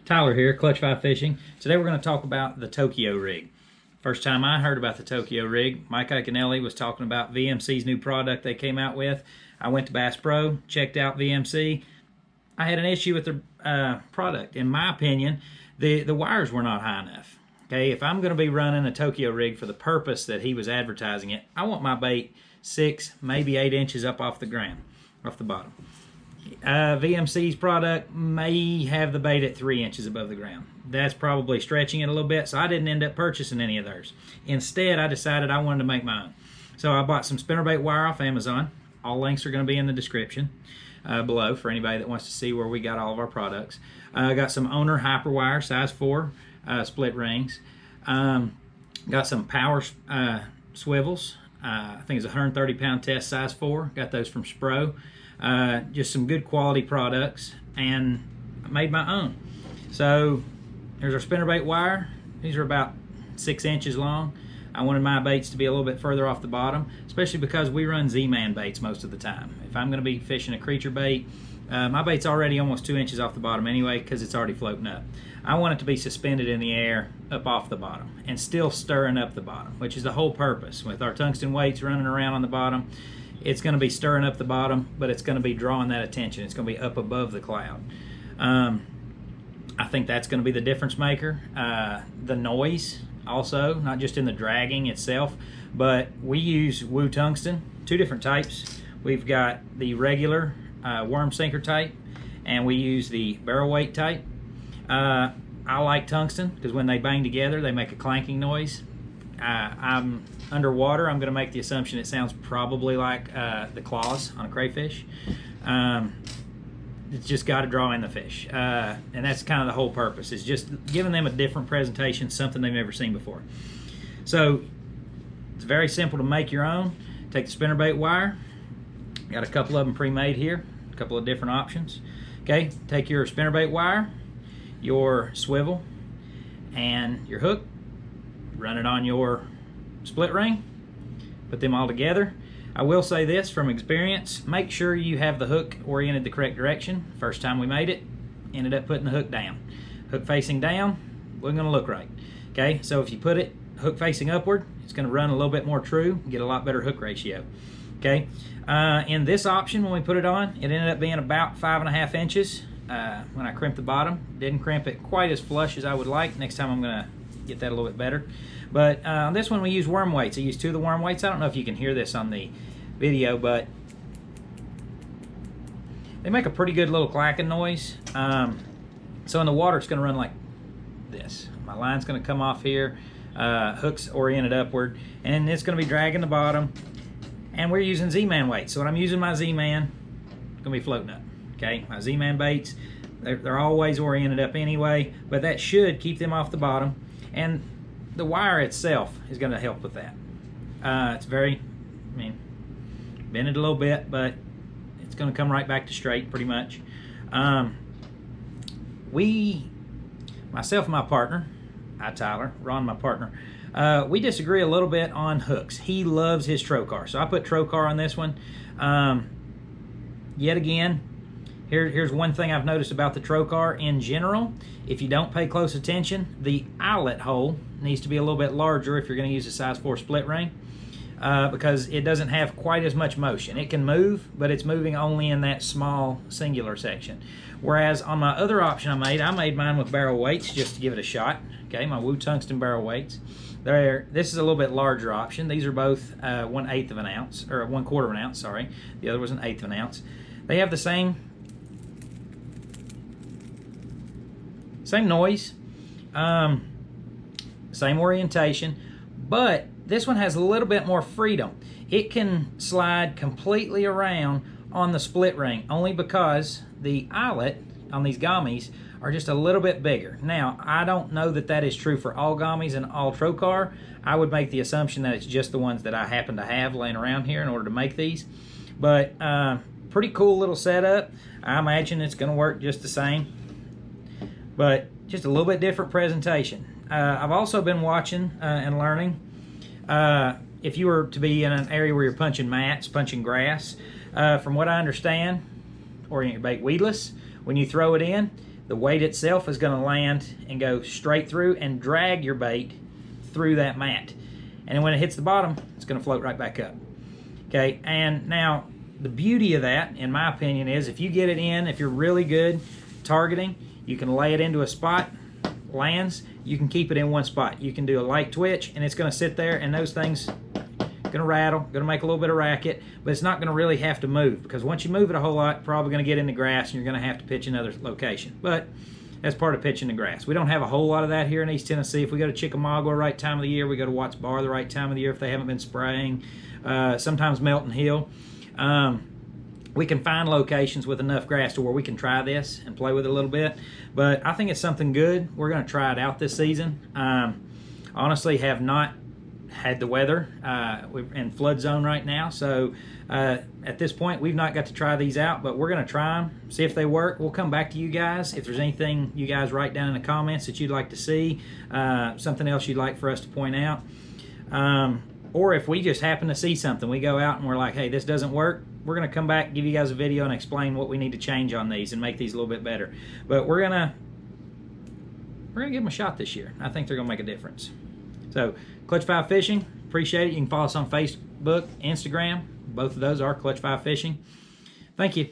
Tyler here, Clutch 5 Fishing. Today we're going to talk about the Tokyo rig. First time I heard about the Tokyo rig, Mike Iaconelli was talking about VMC's new product they came out with. I went to Bass Pro, checked out VMC. I had an issue with the product. In my opinion, the wires were not high enough. Okay, if I'm going to be running a Tokyo rig for the purpose that he was advertising it, I want my bait 6, maybe 8 inches up off the ground, off the bottom. VMC's product may have the bait at 3 inches above the ground. That's probably stretching it a little bit, so I didn't end up purchasing any of theirs. Instead, I decided I wanted to make my own. So I bought some spinnerbait wire off Amazon. All links are going to be in the description below for anybody that wants to see where we got all of our products. I got some Owner Hyperwire size 4 split rings. Got some Power Swivels. I think it's a 130-pound test size 4. Got those from Spro. Just some good quality products, and I made my own. So here's our spinnerbait wire. These are about 6 inches long. I wanted my baits to be a little bit further off the bottom, especially because we run Z-Man baits most of the time. If I'm going to be fishing a creature bait, my bait's already almost 2 inches off the bottom anyway because it's already floating up. I want it to be suspended in the air up off the bottom and still stirring up the bottom, which is the whole purpose. With our tungsten weights running around on the bottom, it's going to be stirring up the bottom, but it's going to be drawing that attention. It's going to be up above the cloud. I think that's going to be the difference maker. The noise also, not just in the dragging itself, but we use Woo tungsten, 2 different types. We've got the regular worm sinker type, and we use the barrel weight type. I like tungsten because when they bang together, they make a clanking noise. I'm underwater. I'm going to make the assumption it sounds probably like the claws on a crayfish. It's just got to draw in the fish, and that's kind of the whole purpose, is just giving them a different presentation, something they've never seen before. So it's very simple to make your own. Take the spinnerbait wire. Got a couple of them pre-made here, a couple of different options. Okay, take your spinnerbait wire, your swivel, and your hook. Run it on your split ring, put them all together. I will say this from experience, make sure you have the hook oriented the correct direction. First time we made it, ended up putting the hook down. Hook facing down, wasn't going to look right. Okay, so if you put it hook facing upward, it's going to run a little bit more true, get a lot better hook ratio. Okay, in this option, when we put it on, it ended up being about 5.5 inches. When I crimped the bottom, didn't crimp it quite as flush as I would like. Next time I'm going to get that a little bit better. But on this one we use worm weights. I use 2 of the worm weights. I don't know if you can hear this on the video, but they make a pretty good little clacking noise. So in the water it's going to run like this. My line's going to come off here, hook's oriented upward, and it's going to be dragging the bottom. And we're using Z-Man weights. So when I'm using my Z-Man, it's going to be floating up. Okay, my Z-Man baits, they're always oriented up anyway, but that should keep them off the bottom. And the wire itself is going to help with that. It's very, bend it a little bit, but it's going to come right back to straight pretty much. Myself and my partner, Tyler, Ron, my partner, we disagree a little bit on hooks. He loves his trocar, so I put trocar on this one. Yet again, here's one thing I've noticed about the trocar in general. If you don't pay close attention, the eyelet hole needs to be a little bit larger if you're going to use a size 4 split ring, because it doesn't have quite as much motion. It can move, but it's moving only in that small singular section. Whereas on my other option I made mine with barrel weights just to give it a shot. Okay, my Woo tungsten barrel weights. This is a little bit larger option. These are both 1/8 of an ounce, or 1/4 of an ounce, sorry. The other was 1/8 of an ounce. They have the same noise, same orientation, but this one has a little bit more freedom. It can slide completely around on the split ring, only because the eyelet on these gommies are just a little bit bigger. Now, I don't know that that is true for all gommies and all trocar. I would make the assumption that it's just the ones that I happen to have laying around here in order to make these. But pretty cool little setup. I imagine it's going to work just the same, but just a little bit different presentation. I've also been watching and learning. If you were to be in an area where you're punching mats, punching grass, from what I understand, orient your bait weedless, when you throw it in, the weight itself is going to land and go straight through and drag your bait through that mat. And then when it hits the bottom, it's going to float right back up. Okay, and now the beauty of that, in my opinion, is if you get it in, if you're really good targeting, you can lay it into a spot, lands, you can keep it in one spot. You can do a light twitch, and it's going to sit there, and those things going to rattle, going to make a little bit of racket, but it's not going to really have to move, because once you move it a whole lot, probably going to get in the grass, and you're going to have to pitch another location. But that's part of pitching the grass. We don't have a whole lot of that here in East Tennessee. If we go to Chickamauga right time of the year, we go to Watts Bar the right time of the year if they haven't been spraying, sometimes Melton Hill. We can find locations with enough grass to where we can try this and play with it a little bit. But I think it's something good. We're going to try it out this season. Honestly, have not had the weather. We're in flood zone right now, so at this point we've not got to try these out, but we're going to try them, see if they work. We'll come back to you guys if there's anything you guys write down in the comments that you'd like to see, something else you'd like for us to point out, or if we just happen to see something, we go out and we're like, hey, this doesn't work, we're going to come back, give you guys a video and explain what we need to change on these and make these a little bit better. But we're gonna give them a shot this year. I think they're going to make a difference. So, Clutch 5 Fishing, appreciate it. You can follow us on Facebook, Instagram. Both of those are Clutch 5 Fishing. Thank you.